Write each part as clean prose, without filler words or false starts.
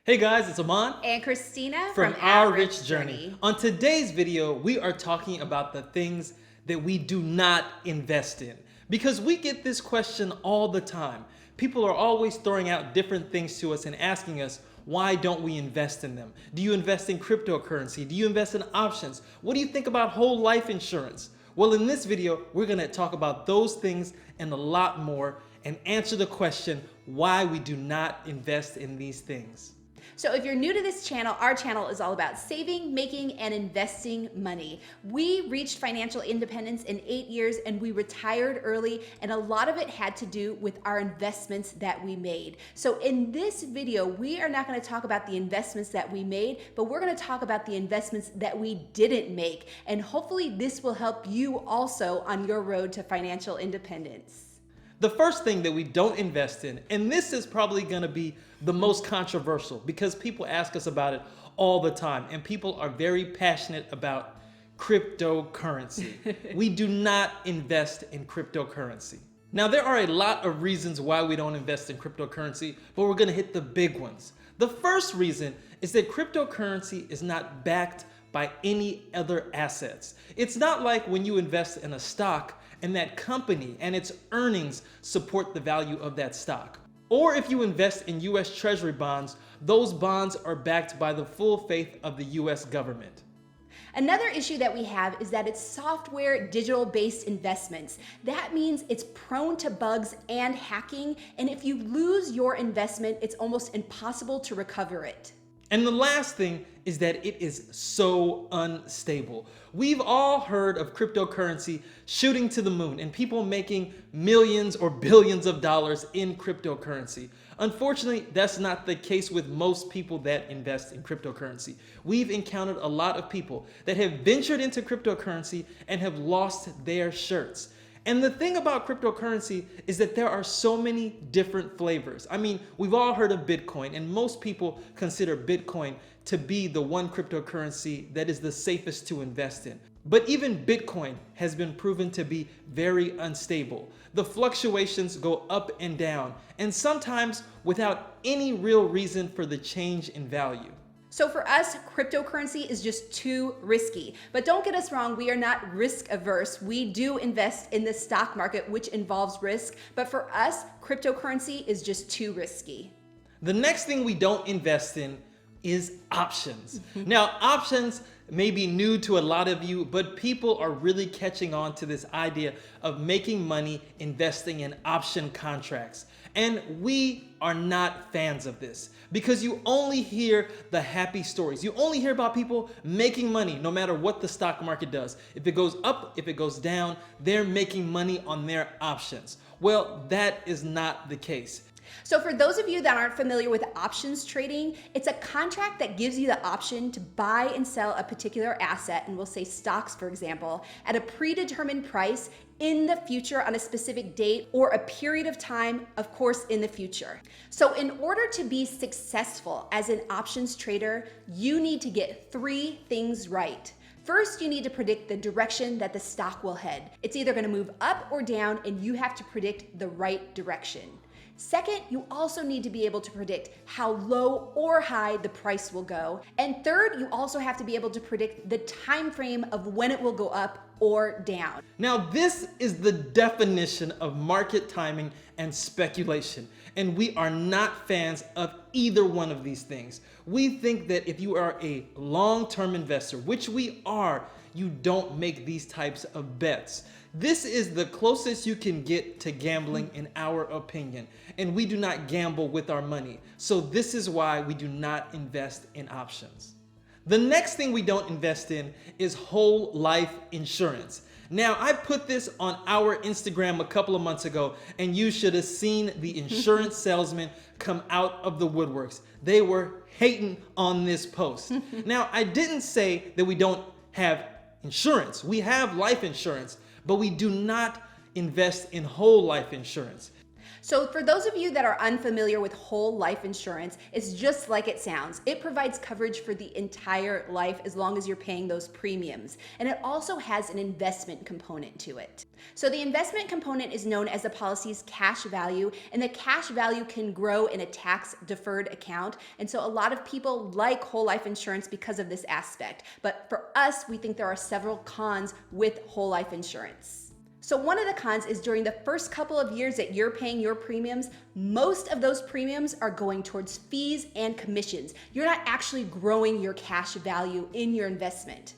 Hey guys, it's Aman and Christina from Our Rich Journey. On today's video, we are talking about the things that we do not invest in. Because we get this question all the time. People are always throwing out different things to us and asking us, why don't we invest in them? Do you invest in cryptocurrency? Do you invest in options? What do you think about whole life insurance? Well, in this video, we're gonna talk about those things and a lot more and answer the question why we do not invest in these things. So if you're new to this channel, our channel is all about saving, making, and investing money. We reached financial independence in 8 years and we retired early, and a lot of it had to do with our investments that we made. So in this video, we are not going to talk about the investments that we made, but we're going to talk about the investments that we didn't make. And hopefully this will help you also on your road to financial independence. The first thing that we don't invest in, and this is probably gonna be the most controversial because people ask us about it all the time and people are very passionate about cryptocurrency. We do not invest in cryptocurrency. Now, there are a lot of reasons why we don't invest in cryptocurrency, but we're gonna hit the big ones. The first reason is that cryptocurrency is not backed by any other assets. It's not like when you invest in a stock and that company and its earnings support the value of that stock. Or if you invest in US Treasury bonds, those bonds are backed by the full faith of the US government. Another issue that we have is that it's software digital-based investments. That means it's prone to bugs and hacking, and if you lose your investment, it's almost impossible to recover it. And the last thing is that it is so unstable. We've all heard of cryptocurrency shooting to the moon and people making millions or billions of dollars in cryptocurrency. Unfortunately, that's not the case with most people that invest in cryptocurrency. We've encountered a lot of people that have ventured into cryptocurrency and have lost their shirts. And the thing about cryptocurrency is that there are so many different flavors. I mean, we've all heard of Bitcoin, and most people consider Bitcoin to be the one cryptocurrency that is the safest to invest in. But even Bitcoin has been proven to be very unstable. The fluctuations go up and down, and sometimes without any real reason for the change in value. So for us, cryptocurrency is just too risky. But don't get us wrong, we are not risk averse. We do invest in the stock market, which involves risk. But for us, cryptocurrency is just too risky. The next thing we don't invest in is options. Now, options may be new to a lot of you, but people are really catching on to this idea of making money investing in option contracts. And we are not fans of this because you only hear the happy stories. You only hear about people making money no matter what the stock market does. If it goes up, if it goes down, they're making money on their options. Well, that is not the case. So for those of you that aren't familiar with options trading, it's a contract that gives you the option to buy and sell a particular asset, and we'll say stocks, for example, at a predetermined price in the future on a specific date or a period of time, of course, in the future. So in order to be successful as an options trader, you need to get 3 things right. First, you need to predict the direction that the stock will head. It's either going to move up or down, and you have to predict the right direction. Second, you also need to be able to predict how low or high the price will go. And third, you also have to be able to predict the time frame of when it will go up or down. Now, this is the definition of market timing and speculation, and we are not fans of either one of these things. We think that if you are a long-term investor, which we are, you don't make these types of bets. This is the closest you can get to gambling in our opinion, and we do not gamble with our money. So this is why we do not invest in options. The next thing we don't invest in is whole life insurance. Now, I put this on our Instagram a couple of months ago, and you should have seen the insurance salesmen come out of the woodworks. They were hating on this post. Now, I didn't say that we don't have insurance. We have life insurance, but we do not invest in whole life insurance. So, for those of you that are unfamiliar with whole life insurance, it's just like it sounds. It provides coverage for the entire life as long as you're paying those premiums. And it also has an investment component to it. So, the investment component is known as the policy's cash value, and the cash value can grow in a tax deferred account. And so, a lot of people like whole life insurance because of this aspect. But for us, we think there are several cons with whole life insurance. So one of the cons is during the first couple of years that you're paying your premiums, most of those premiums are going towards fees and commissions. You're not actually growing your cash value in your investment.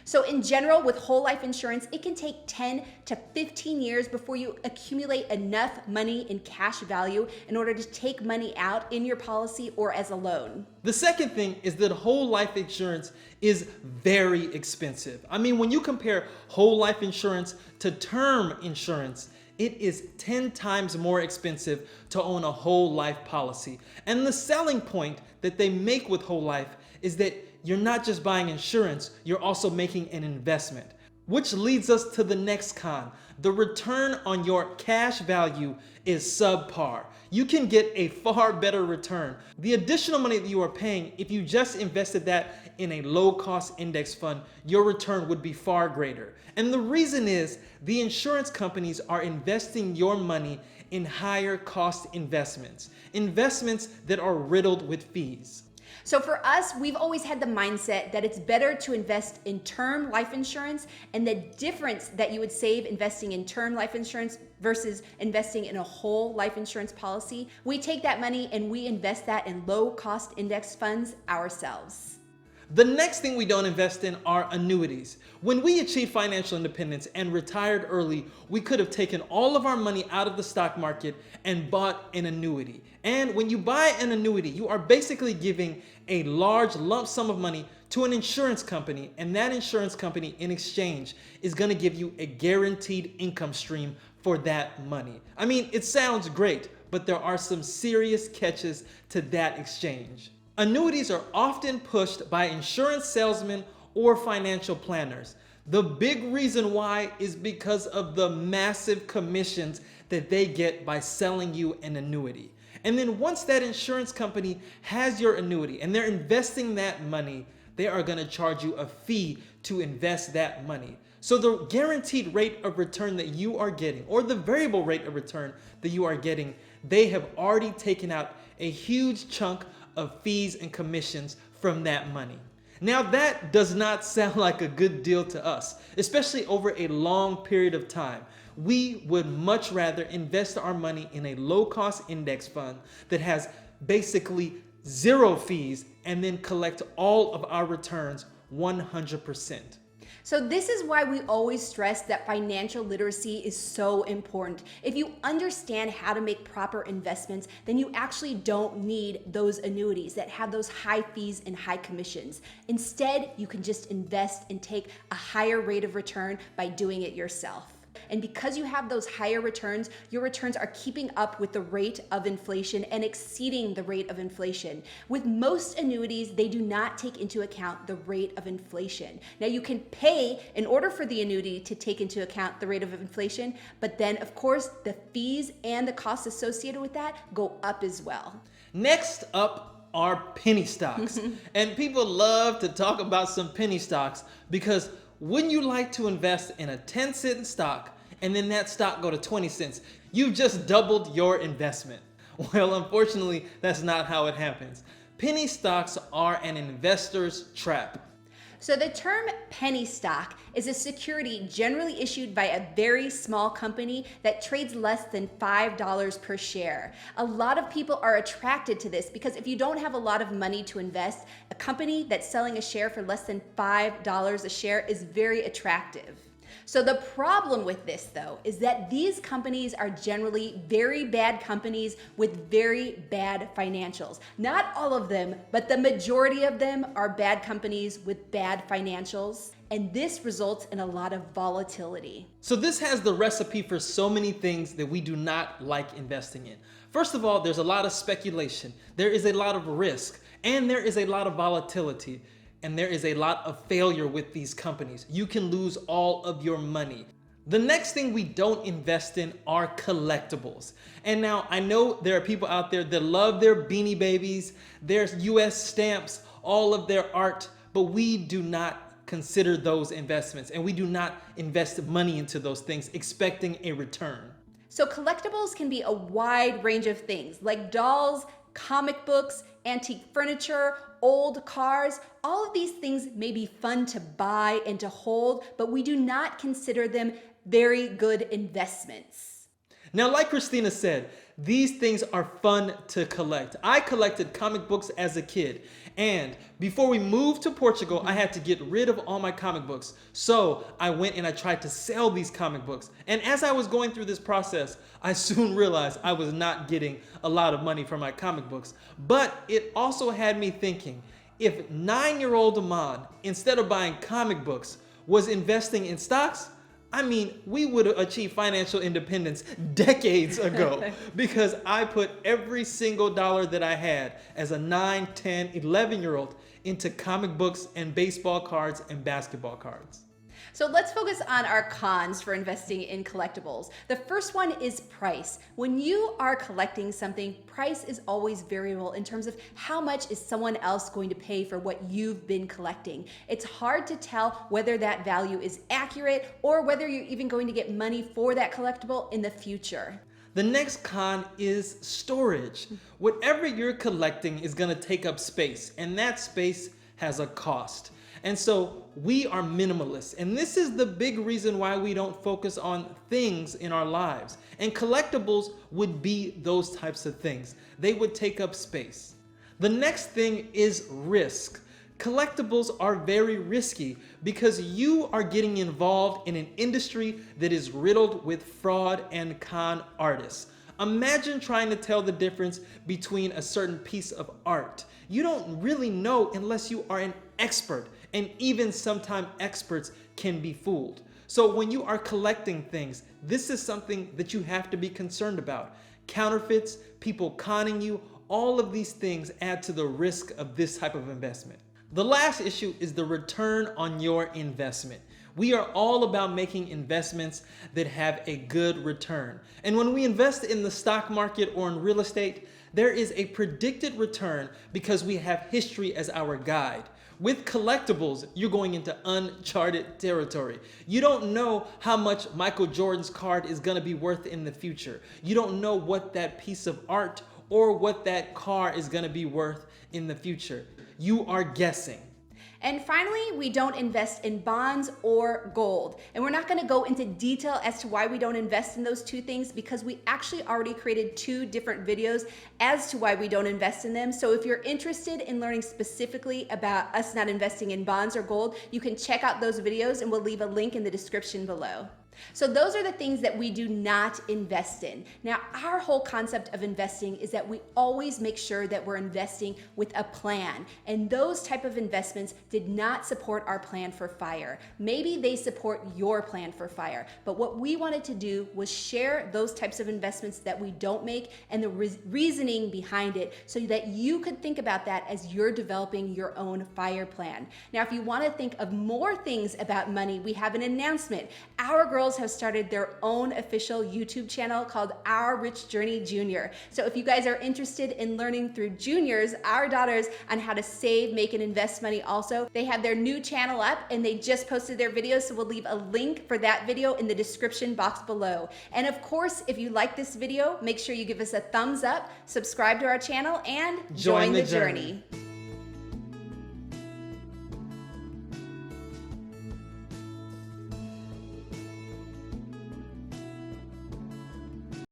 So in general, with whole life insurance, it can take 10 to 15 years before you accumulate enough money in cash value in order to take money out in your policy or as a loan. The second thing is that whole life insurance is very expensive. I mean, when you compare whole life insurance to term insurance, it is 10 times more expensive to own a whole life policy. And the selling point that they make with whole life is that you're not just buying insurance, you're also making an investment. Which leads us to the next con. The return on your cash value is subpar. You can get a far better return. The additional money that you are paying, if you just invested that in a low-cost index fund, your return would be far greater. And the reason is the insurance companies are investing your money in higher cost investments that are riddled with fees. So for us, we've always had the mindset that it's better to invest in term life insurance, and the difference that you would save investing in term life insurance versus investing in a whole life insurance policy, we take that money and we invest that in low cost index funds ourselves. The next thing we don't invest in are annuities. When we achieved financial independence and retired early, we could have taken all of our money out of the stock market and bought an annuity. And when you buy an annuity, you are basically giving a large lump sum of money to an insurance company, and that insurance company in exchange is going to give you a guaranteed income stream for that money. I mean, it sounds great, but there are some serious catches to that exchange. Annuities are often pushed by insurance salesmen or financial planners. The big reason why is because of the massive commissions that they get by selling you an annuity. And then once that insurance company has your annuity and they're investing that money, they are going to charge you a fee to invest that money. So the guaranteed rate of return that you are getting, or the variable rate of return that you are getting, they have already taken out a huge chunk of fees and commissions from that money. Now that does not sound like a good deal to us, especially over a long period of time. We would much rather invest our money in a low-cost index fund that has basically zero fees and then collect all of our returns 100%. So this is why we always stress that financial literacy is so important. If you understand how to make proper investments, then you actually don't need those annuities that have those high fees and high commissions. Instead, you can just invest and take a higher rate of return by doing it yourself. And because you have those higher returns, your returns are keeping up with the rate of inflation and exceeding the rate of inflation. With most annuities, they do not take into account the rate of inflation. Now you can pay in order for the annuity to take into account the rate of inflation, but then of course the fees and the costs associated with that go up as well. Next up are penny stocks. And people love to talk about some penny stocks because wouldn't you like to invest in a 10-cent stock and then that stock go to 20 cents? You've just doubled your investment. Well, unfortunately, that's not how it happens. Penny stocks are an investor's trap. So the term penny stock is a security generally issued by a very small company that trades less than $5 per share. A lot of people are attracted to this because if you don't have a lot of money to invest, a company that's selling a share for less than $5 a share is very attractive. So the problem with this, though, is that these companies are generally very bad companies with very bad financials. Not all of them, but the majority of them are bad companies with bad financials, and this results in a lot of volatility. So this has the recipe for so many things that we do not like investing in. First of all, there's a lot of speculation, there is a lot of risk, and there is a lot of volatility. And there is a lot of failure with these companies. You can lose all of your money. The next thing we don't invest in are collectibles. And now I know there are people out there that love their Beanie Babies, their US stamps, all of their art, but we do not consider those investments and we do not invest money into those things expecting a return. So collectibles can be a wide range of things like dolls, comic books, antique furniture, old cars. All of these things may be fun to buy and to hold, but we do not consider them very good investments. Now, like Christina said, these things are fun to collect. I collected comic books as a kid, and before we moved to Portugal, I had to get rid of all my comic books. So I went and I tried to sell these comic books. And as I was going through this process, I soon realized I was not getting a lot of money for my comic books. But it also had me thinking, if 9-year-old Ahmad, instead of buying comic books, was investing in stocks, I mean, we would have achieved financial independence decades ago because I put every single dollar that I had as a 9, 10, 11-year-old into comic books and baseball cards and basketball cards. So let's focus on our cons for investing in collectibles. The first one is price. When you are collecting something, price is always variable in terms of how much is someone else going to pay for what you've been collecting. It's hard to tell whether that value is accurate or whether you're even going to get money for that collectible in the future. The next con is storage. Whatever you're collecting is going to take up space, and that space has a cost. And so we are minimalists. And this is the big reason why we don't focus on things in our lives. And collectibles would be those types of things. They would take up space. The next thing is risk. Collectibles are very risky because you are getting involved in an industry that is riddled with fraud and con artists. Imagine trying to tell the difference between a certain piece of art. You don't really know unless you are an expert, and even sometimes experts can be fooled. So when you are collecting things, this is something that you have to be concerned about. Counterfeits, people conning you, all of these things add to the risk of this type of investment. The last issue is the return on your investment. We are all about making investments that have a good return. And when we invest in the stock market or in real estate, there is a predicted return because we have history as our guide. With collectibles, you're going into uncharted territory. You don't know how much Michael Jordan's card is going to be worth in the future. You don't know what that piece of art or what that car is going to be worth in the future. You are guessing. And finally, we don't invest in bonds or gold. And we're not gonna go into detail as to why we don't invest in those two things because we actually already created 2 different videos as to why we don't invest in them. So if you're interested in learning specifically about us not investing in bonds or gold, you can check out those videos and we'll leave a link in the description below. So those are the things that we do not invest in. Now, our whole concept of investing is that we always make sure that we're investing with a plan. And those type of investments did not support our plan for FIRE. Maybe they support your plan for FIRE. But what we wanted to do was share those types of investments that we don't make and the reasoning behind it so that you could think about that as you're developing your own FIRE plan. Now, if you want to think of more things about money, we have an announcement. Our girls have started their own official YouTube channel called Our Rich Journey Junior. So if you guys are interested in learning through juniors, our daughters, on how to save, make, and invest money also, they have their new channel up and they just posted their videos, so we'll leave a link for that video in the description box below. And of course, if you like this video, make sure you give us a thumbs up, subscribe to our channel, and join the journey.